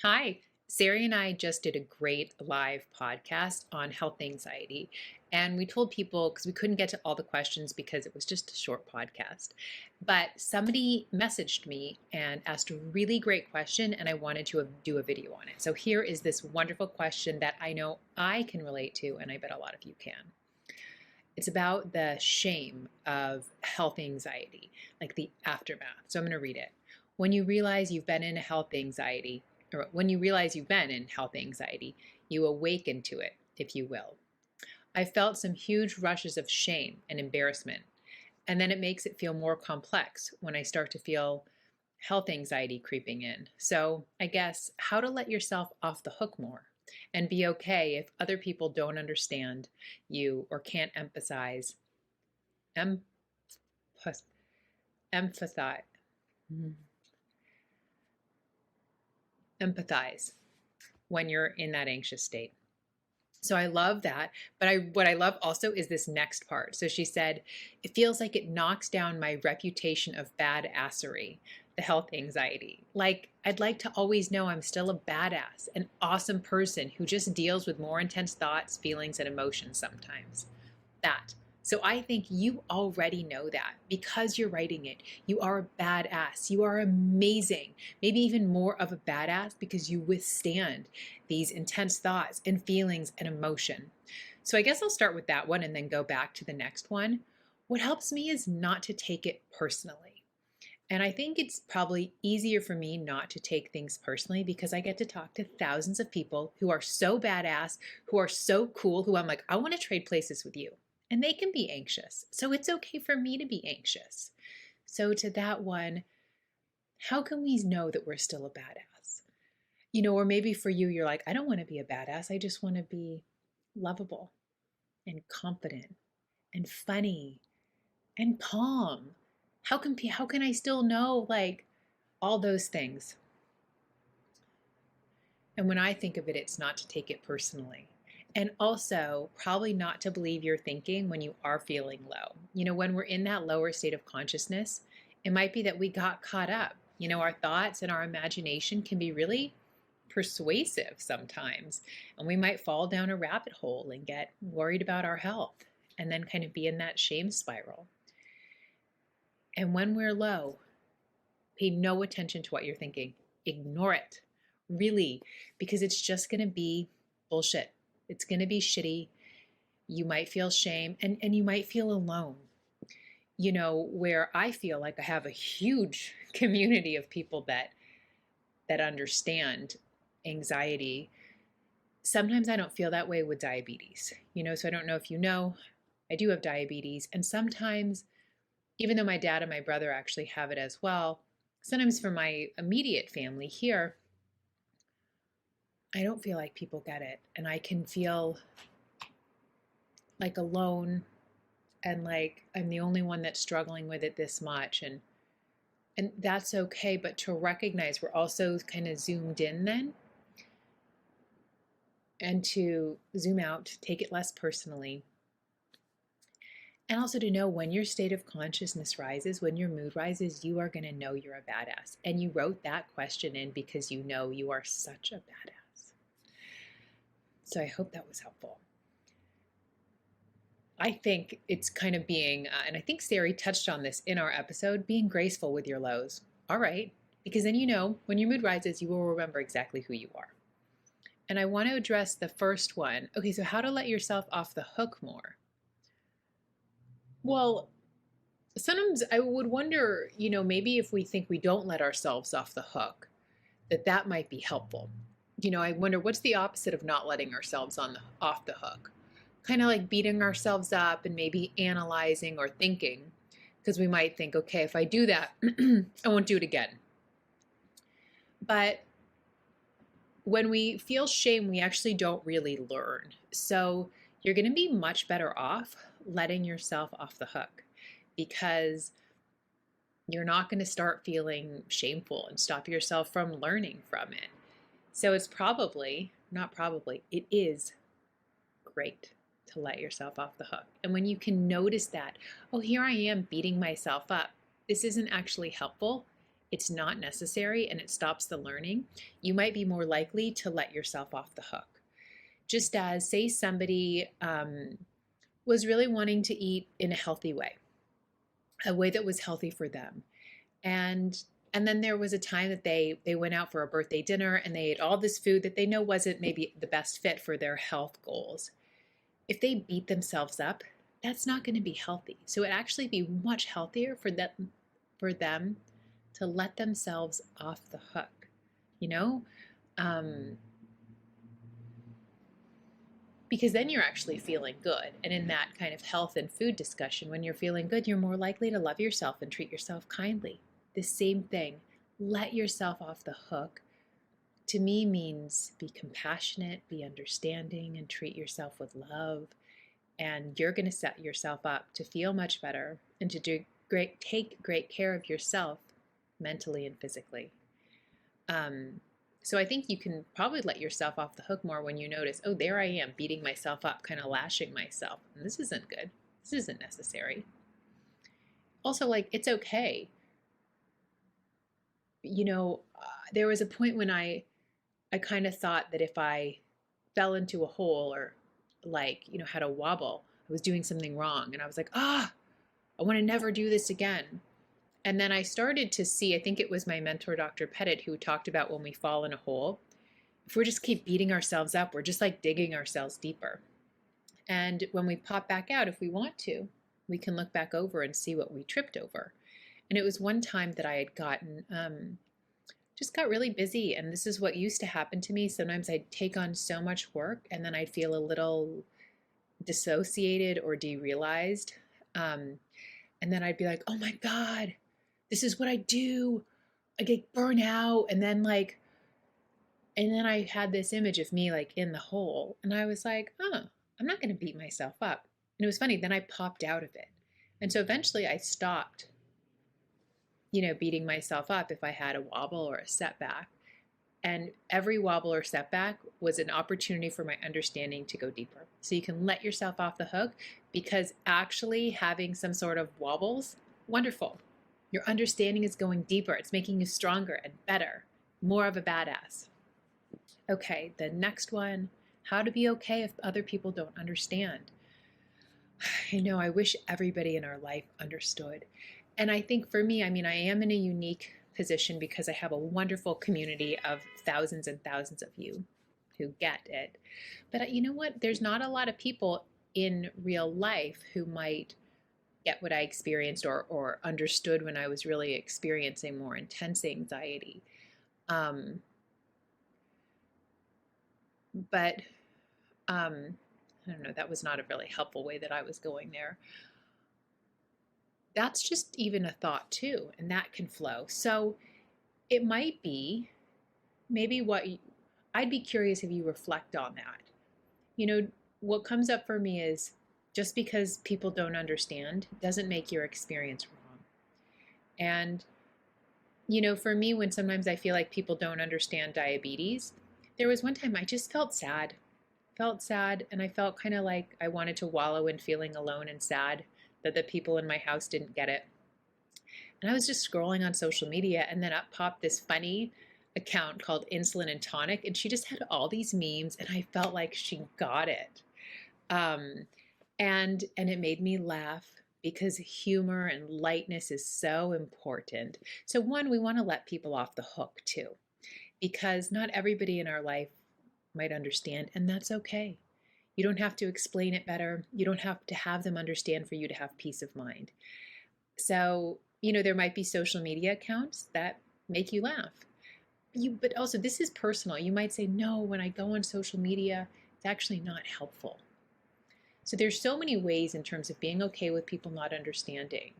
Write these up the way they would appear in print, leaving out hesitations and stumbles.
Hi, Sari and I just did a great live podcast on health anxiety. And we told people because we couldn't get to all the questions because it was just a short podcast. But somebody messaged me and asked a really great question, and I wanted to do a video on it. So here is this wonderful question that I know I can relate to, and I bet a lot of you can. It's about the shame of health anxiety, like the aftermath. So I'm going to read it. When you realize you've been in a health anxiety, or when you realize you've been in health anxiety, you awaken to it, if you will. I felt some huge rushes of shame and embarrassment, and then it makes it feel more complex when I start to feel health anxiety creeping in. So, I guess how to let yourself off the hook more and be okay if other people don't understand you or can't em, empathize, empathize when you're in that anxious state. So I love that. But what I love also is this next part. So she said, it feels like it knocks down my reputation of badassery, the health anxiety. Like I'd like to always know I'm still a badass, an awesome person who just deals with more intense thoughts, feelings, and emotions sometimes. That. So I think you already know that because you're writing it. You are a badass. You are amazing. Maybe even more of a badass because you withstand these intense thoughts and feelings and emotion. So I guess I'll start with that one and then go back to the next one. What helps me is not to take it personally. And I think it's probably easier for me not to take things personally because I get to talk to thousands of people who are so badass, who are so cool, who I'm like, I want to trade places with you. And they can be anxious. So it's okay for me to be anxious. So, to that one, how can we know that we're still a badass? Or maybe for you, you're like, I don't want to be a badass. I just want to be lovable and confident and funny and calm. How can I still know like all those things? And when I think of it, it's not to take it personally. And also, probably not to believe your thinking when you are feeling low. When we're in that lower state of consciousness, it might be that we got caught up. Our thoughts and our imagination can be really persuasive sometimes. And we might fall down a rabbit hole and get worried about our health and then kind of be in that shame spiral. And when we're low, pay no attention to what you're thinking. Ignore it, really, because it's just going to be bullshit. It's going to be shitty. You might feel shame and you might feel alone. Where I feel like I have a huge community of people that understand anxiety. Sometimes I don't feel that way with diabetes. So I don't know if you know, I do have diabetes, and sometimes even though my dad and my brother actually have it as well, sometimes for my immediate family here, I don't feel like people get it. And I can feel like alone and like I'm the only one that's struggling with it this much. And that's okay, but to recognize we're also kind of zoomed in then and to zoom out, take it less personally. And also to know when your state of consciousness rises, when your mood rises, you are going to know you're a badass. And you wrote that question in because you know you are such a badass. So I hope that was helpful. I think it's kind of being, and I think Sari touched on this in our episode, being graceful with your lows. All right. Because then when your mood rises, you will remember exactly who you are. And I want to address the first one. Okay, so how to let yourself off the hook more. Well, sometimes I would wonder, maybe if we think we don't let ourselves off the hook, that might be helpful. I wonder what's the opposite of not letting ourselves off the hook? Kind of like beating ourselves up and maybe analyzing or thinking, because we might think, okay, if I do that, I won't do it again. But when we feel shame, we actually don't really learn. So you're going to be much better off letting yourself off the hook because you're not going to start feeling shameful and stop yourself from learning from it. So it's it is great to let yourself off the hook. And when you can notice that, oh, here I am beating myself up, this isn't actually helpful, it's not necessary and it stops the learning, you might be more likely to let yourself off the hook. Just as, say, somebody was really wanting to eat in a healthy way, a way that was healthy for them. And then there was a time that they went out for a birthday dinner and they ate all this food that they know wasn't maybe the best fit for their health goals. If they beat themselves up, that's not going to be healthy. So it'd actually be much healthier for them to let themselves off the hook, you know? Because then you're actually feeling good. And in that kind of health and food discussion, when you're feeling good, you're more likely to love yourself and treat yourself kindly. The same thing, let yourself off the hook, to me means be compassionate, be understanding, and treat yourself with love. And you're going to set yourself up to feel much better and to take great care of yourself mentally and physically. So I think you can probably let yourself off the hook more when you notice, oh, there I am beating myself up, kind of lashing myself. And this isn't good. This isn't necessary. Also, like, it's okay. There was a point when I kind of thought that if I fell into a hole or had a wobble, I was doing something wrong. And I was like, I want to never do this again. And then I started to see, I think it was my mentor, Dr. Pettit, who talked about when we fall in a hole, if we just keep beating ourselves up, we're just like digging ourselves deeper. And when we pop back out, if we want to, we can look back over and see what we tripped over. And it was one time that I had just got really busy. And this is what used to happen to me. Sometimes I'd take on so much work and then I'd feel a little dissociated or derealized. And then I'd be like, oh my God, this is what I do. I get burnt out. And then I had this image of me like in the hole. And I was like, I'm not going to beat myself up. And it was funny. Then I popped out of it. And so eventually I stopped, beating myself up if I had a wobble or a setback. And every wobble or setback was an opportunity for my understanding to go deeper. So you can let yourself off the hook, because actually having some sort of wobbles, wonderful. Your understanding is going deeper. It's making you stronger and better, more of a badass. Okay, the next one, how to be okay if other people don't understand. I wish everybody in our life understood. And I think for me, I am in a unique position because I have a wonderful community of thousands and thousands of you who get it. But you know what? There's not a lot of people in real life who might get what I experienced or understood when I was really experiencing more intense anxiety. But I don't know, that was not a really helpful way that I was going there. That's just even a thought too, and that can flow. So it might be maybe I'd be curious if you reflect on that. What comes up for me is just because people don't understand doesn't make your experience wrong. And, for me, when sometimes I feel like people don't understand diabetes, there was one time I just felt sad, and I felt kind of like I wanted to wallow in feeling alone and sad that the people in my house didn't get it. And I was just scrolling on social media, and then up popped this funny account called Insulin and Tonic, and she just had all these memes, and I felt like she got it. And it made me laugh because humor and lightness is so important. So one, we want to let people off the hook too, because not everybody in our life might understand, and that's okay. You don't have to explain it better. You don't have to have them understand for you to have peace of mind. So, there might be social media accounts that make you laugh. But also, this is personal. You might say, no, when I go on social media, it's actually not helpful. So there's so many ways in terms of being okay with people not understanding,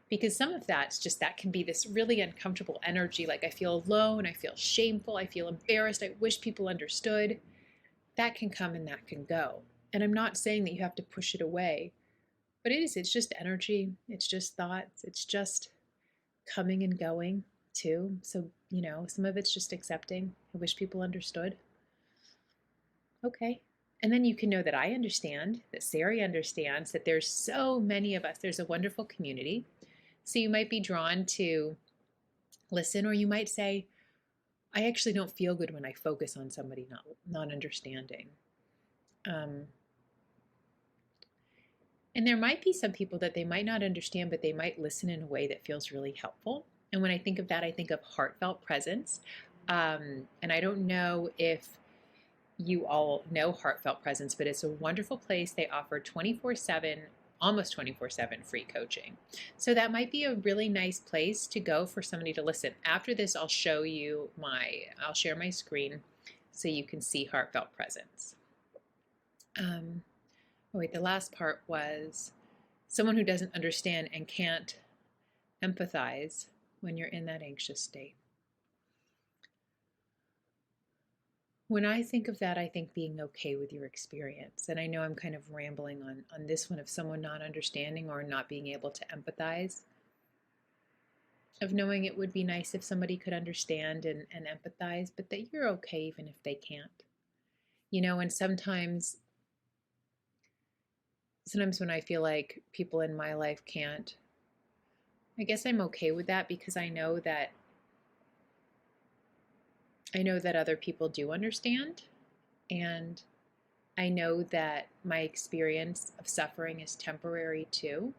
because some of that's just, that can be this really uncomfortable energy. Like I feel alone, I feel shameful, I feel embarrassed, I wish people understood. That can come and that can go. And I'm not saying that you have to push it away, but it's just energy. It's just thoughts. It's just coming and going too. So, some of it's just accepting. I wish people understood. Okay. And then you can know that I understand, that Sari understands, that there's so many of us. There's a wonderful community. So you might be drawn to listen. Or you might say, I actually don't feel good when I focus on somebody not understanding. And there might be some people that they might not understand, but they might listen in a way that feels really helpful. And when I think of that, I think of heartfelt presence. And I don't know if you all know Heartfelt Presence, but it's a wonderful place. They offer 24/7, almost 24/7 free coaching. So that might be a really nice place to go for somebody to listen. After this, I'll share my screen so you can see Heartfelt Presence. The last part was someone who doesn't understand and can't empathize when you're in that anxious state. When I think of that, I think being okay with your experience. And I know I'm kind of rambling on this one of someone not understanding or not being able to empathize, of knowing it would be nice if somebody could understand and empathize, but that you're okay even if they can't. And sometimes when I feel like people in my life can't, I guess I'm okay with that because I know that other people do understand, and I know that my experience of suffering is temporary too.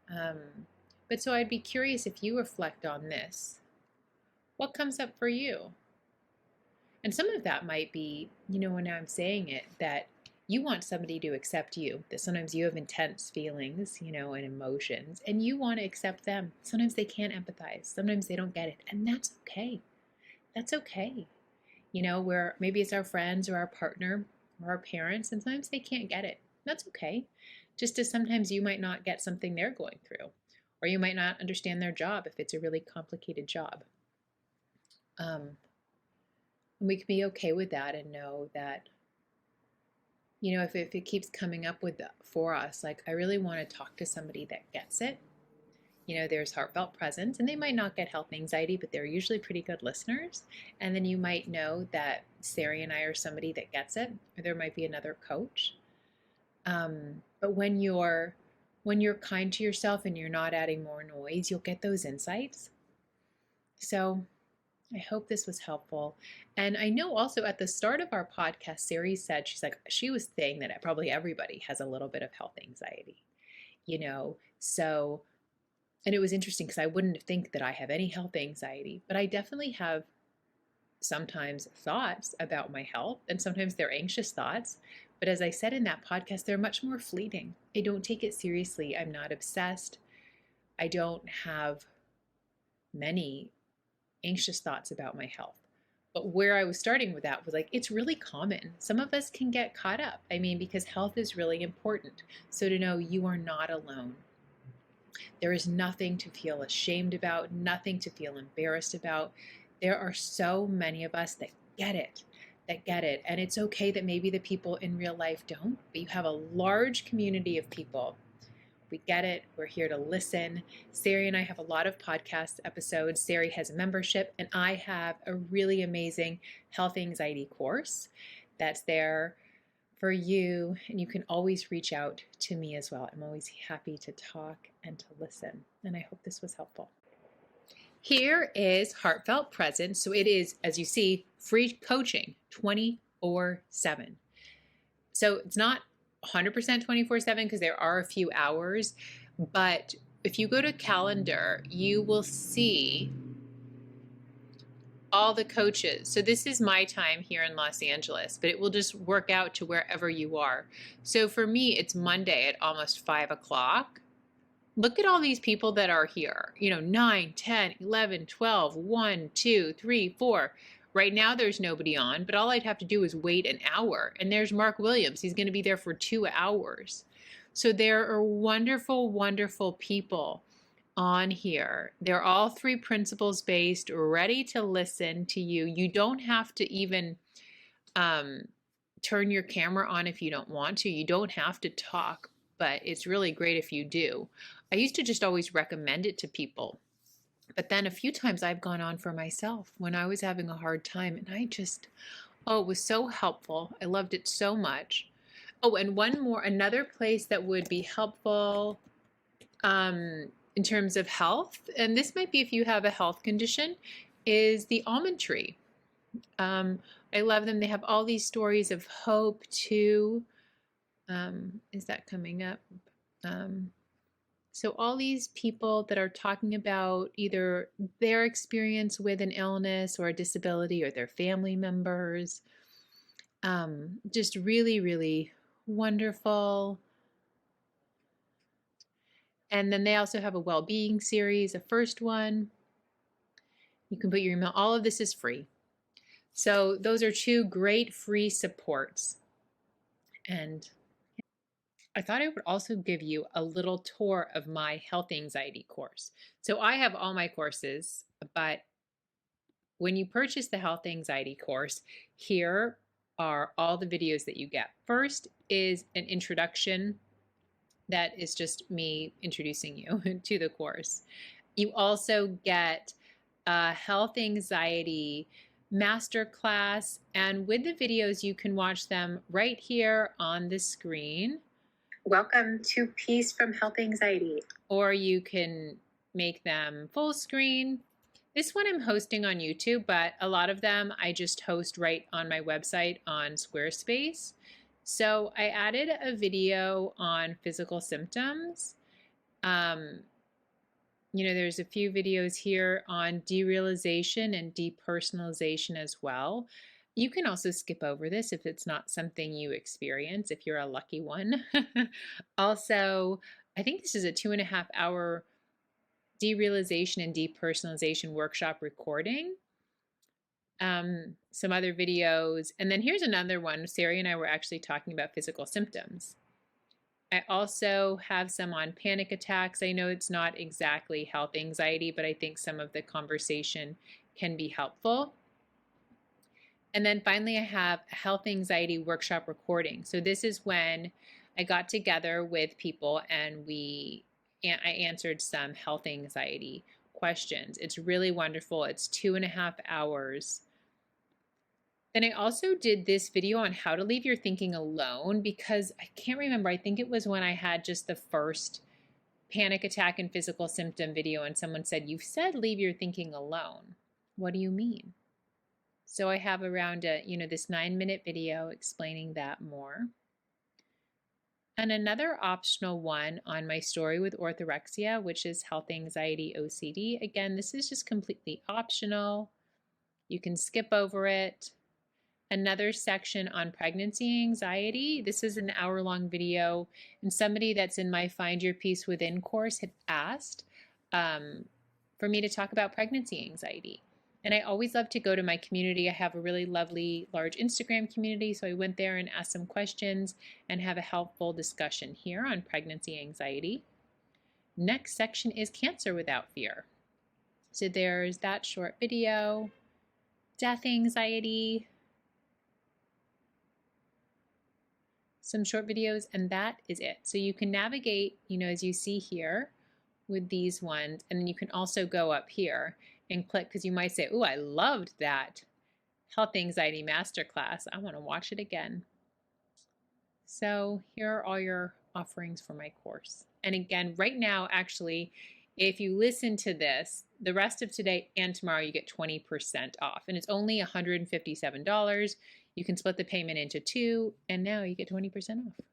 But so I'd be curious if you reflect on this. What comes up for you? And some of that might be, when I'm saying it, that you want somebody to accept you, that sometimes you have intense feelings, and emotions, and you want to accept them. Sometimes they can't empathize. Sometimes they don't get it. And that's okay. That's okay. Where maybe it's our friends or our partner or our parents, and sometimes they can't get it. That's okay. Just as sometimes you might not get something they're going through, or you might not understand their job if it's a really complicated job. And we can be okay with that and know that, if it keeps coming up for us, like, I really want to talk to somebody that gets it. There's Heartfelt Presence, and they might not get health anxiety, but they're usually pretty good listeners. And then you might know that Sari and I are somebody that gets it, or there might be another coach. But when you're kind to yourself and you're not adding more noise, you'll get those insights. So I hope this was helpful. And I know also at the start of our podcast, Sari said, she was saying that probably everybody has a little bit of health anxiety, so, and it was interesting because I wouldn't think that I have any health anxiety, but I definitely have sometimes thoughts about my health, and sometimes they're anxious thoughts. But as I said in that podcast, they're much more fleeting. I don't take it seriously. I'm not obsessed. I don't have many anxious thoughts about my health. But where I was starting with that was like, it's really common. Some of us can get caught up. Because health is really important. So to know you are not alone. There is nothing to feel ashamed about, nothing to feel embarrassed about. There are so many of us that get it. And it's okay that maybe the people in real life don't, but you have a large community of people. We get it. We're here to listen. Sari and I have a lot of podcast episodes. Sari has a membership, and I have a really amazing health anxiety course that's there for you. And you can always reach out to me as well. I'm always happy to talk and to listen. And I hope this was helpful. Here is Heartfelt Presence. So it is, as you see, free coaching 24/7. So it's not 100% 24/7 because there are a few hours, but if you go to calendar, you will see all the coaches. So this is my time here in Los Angeles, but it will just work out to wherever you are. So for me, it's Monday at almost 5 o'clock. Look at all these people that are here, 9, 10, 11, 12, 1, 2, 3, 4. Right now, there's nobody on, but all I'd have to do is wait an hour. And there's Mark Williams. He's going to be there for 2 hours. So there are wonderful, wonderful people on here. They're all 3 principles based, ready to listen to you. You don't have to even turn your camera on if you don't want to. You don't have to talk, but it's really great if you do. I used to just always recommend it to people. But then a few times I've gone on for myself when I was having a hard time, and it was so helpful. I loved it so much. Oh, and another place that would be helpful in terms of health, and this might be if you have a health condition, is the almond tree. I love them. They have all these stories of hope too. Is that coming up? So all these people that are talking about either their experience with an illness or a disability or their family members, just really, really wonderful. And then they also have a well-being series, a first one. You can put your email. All of this is free. So those are two great free supports. And I thought I would also give you a little tour of my health anxiety course. So I have all my courses, but when you purchase the health anxiety course, here are all the videos that you get. First is an introduction that is just me introducing you to the course. You also get a health anxiety masterclass, and with the videos, you can watch them right here on the screen. Welcome to Peace from Health Anxiety. Or you can make them full screen. This one I'm hosting on YouTube, but a lot of them I just host right on my website on Squarespace. So I added a video on physical symptoms. There's a few videos here on derealization and depersonalization as well. You can also skip over this if it's not something you experience, if you're a lucky one. Also, I think this is a 2.5-hour derealization and depersonalization workshop recording. Some other videos. And then here's another one. Sari and I were actually talking about physical symptoms. I also have some on panic attacks. I know it's not exactly health anxiety, but I think some of the conversation can be helpful. And then finally, I have a health anxiety workshop recording. So this is when I got together with people and I answered some health anxiety questions. It's really wonderful. It's 2.5 hours. Then I also did this video on how to leave your thinking alone, because I can't remember. I think it was when I had just the first panic attack and physical symptom video, and someone said, "You've said leave your thinking alone. What do you mean?" So I have around this 9-minute video explaining that more. And another optional one on my story with orthorexia, which is health anxiety OCD. Again, this is just completely optional. You can skip over it. Another section on pregnancy anxiety. This is an hour-long video, and somebody that's in my Find Your Peace Within course had asked for me to talk about pregnancy anxiety. And I always love to go to my community. I have a really lovely, large Instagram community, so I went there and asked some questions and have a helpful discussion here on pregnancy anxiety. Next section is cancer without fear. So there's that short video, death anxiety, some short videos, and that is it. So you can navigate, as you see here with these ones, and then you can also go up here and click, because you might say, "Oh, I loved that health anxiety masterclass. I want to watch it again." So here are all your offerings for my course. And again, right now, actually, if you listen to this, the rest of today and tomorrow, you get 20% off. And it's only $157. You can split the payment into 2, and now you get 20% off.